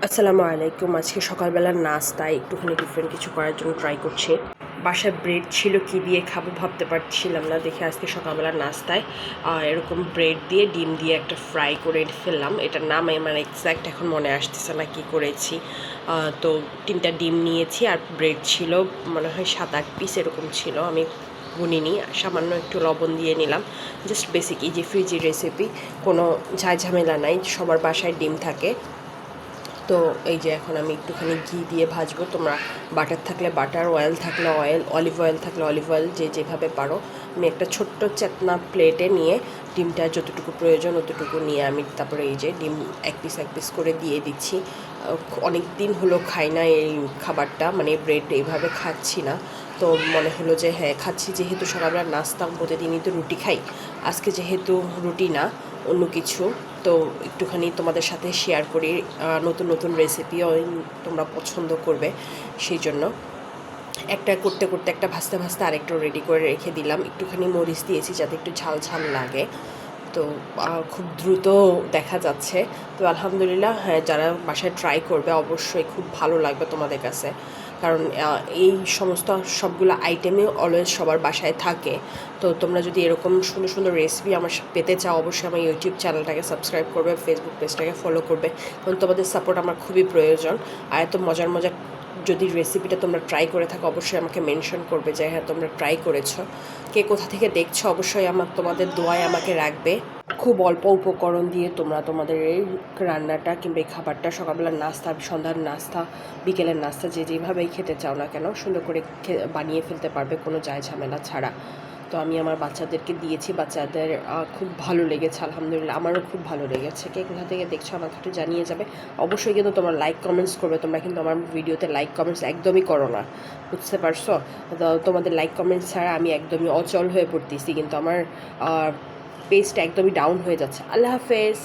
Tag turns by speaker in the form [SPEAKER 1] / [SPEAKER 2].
[SPEAKER 1] আসসালামু আলাইকুম। আজকে সকালবেলার নাস্তায় একটুখানি ডিফারেন্ট কিছু করার জন্য ট্রাই করছি। বাসায় ব্রেড ছিল, কি দিয়ে খাবো ভাবতে পারছিলাম না, দেখে আজকে সকালবেলার নাস্তায় এরকম ব্রেড দিয়ে ডিম দিয়ে একটা ফ্রাই করে ফেললাম। এটার নাম মানে এক্স্যাক্ট এখন মনে আসতেছে না কি করেছি। তো 3টা ডিম নিয়েছি আর ব্রেড ছিল মনে হয় 7-8 পিস এরকম ছিল, আমি গুনিনি। সামান্য একটু লবণ দিয়ে নিলাম, জাস্ট বেসিক এই যে ফ্রিজি রেসিপি, কোনো ঝামেলা নাই, সবার বাসায় ডিম থাকে। তো এই যে এখন আমি একটুখানি ঘি দিয়ে ভাজবো। তোমরা বাটার থাকলে বাটার, অয়েল থাকলে অয়েল, অলিভ অয়েল থাকলে অলিভ অয়েল, যে যেভাবে পারো। আমি একটা ছোট্ট চেতনা প্লেটে নিয়ে ডিমটা যতটুকু প্রয়োজন অতটুকু নিয়ে আমি তারপরে এই যে ডিম এক পিস করে দিয়ে দিচ্ছি। অনেক দিন হলো খাই না এই খাবারটা, মানে ব্রেড এইভাবে খাচ্ছি না। তো মনে হলো যে হ্যাঁ খাচ্ছি, যেহেতু সকালবেলা নাস্তা প্রতিদিনই তো রুটি খাই, আজকে যেহেতু রুটি না অন্য কিছু, তো একটুখানি তোমাদের সাথে শেয়ার করি। নতুন নতুন রেসিপিও তোমরা পছন্দ করবে, সেই জন্য একটা করতে করতে একটা ভাজতে ভাজতে আরেকটা রেডি করে রেখে দিলাম। একটুখানি মরিচ দিয়েছি যাতে একটু ঝাল ঝাল লাগে। তো খুব দ্রুত দেখা যাচ্ছে। তো আলহামদুলিল্লাহ, হ্যাঁ যারা বাসায় ট্রাই করবে অবশ্যই খুব ভালো লাগবে তোমাদের কাছে, কারণ এই সমস্ত সবগুলো আইটেমই অলওয়েজ সবার বাসায় থাকে। তো তোমরা যদি এরকম সুন্দর সুন্দর রেসিপি আমার পেতে চাও, অবশ্যই আমার ইউটিউব চ্যানেলটাকে সাবস্ক্রাইব করবে, ফেসবুক পেজটাকে ফলো করবে, কারণ তোমাদের সাপোর্ট আমার খুবই প্রয়োজন। আর এত মজার মজার যদি রেসিপিটা তোমরা ট্রাই করে থাকো অবশ্যই আমাকে মেনশন করবে যে হ্যাঁ তোমরা ট্রাই করেছো। কে কোথা থেকে দেখছো অবশ্যই তোমাদের দোয়ায় আমাকে রাখবে। খুব অল্প উপকরণ দিয়ে তোমরা তোমাদের এই রান্নাটা কিংবা এই খাবারটা সকালবেলার নাস্তা, সন্ধ্যার নাস্তা, বিকেলের নাস্তা, যে যেভাবেই খেতে চাও না কেন সুন্দর করে বানিয়ে ফেলতে পারবে কোনো ঝামেলা ছাড়া। তো আমি আমার বাচ্চাদেরকে দিয়েছি, বাচ্চাদের খুব ভালো লেগেছে আলহামদুলিল্লাহ, আমারও খুব ভালো লেগেছে। কে কোথা থেকে দেখছো আমাকে একটু জানিয়ে যাবে। অবশ্যই কিন্তু তোমরা লাইক কমেন্টস করবে। তোমরা কিন্তু আমার ভিডিওতে লাইক কমেন্টস একদমই করো না, বুঝতে পারছো? তো তোমাদের লাইক কমেন্টস ছাড়া আমি একদমই অচল হয়ে পড়তেছি, কিন্তু আমার পেজটা একদমই ডাউন হয়ে যাচ্ছে। আল্লাহ হাফেজ।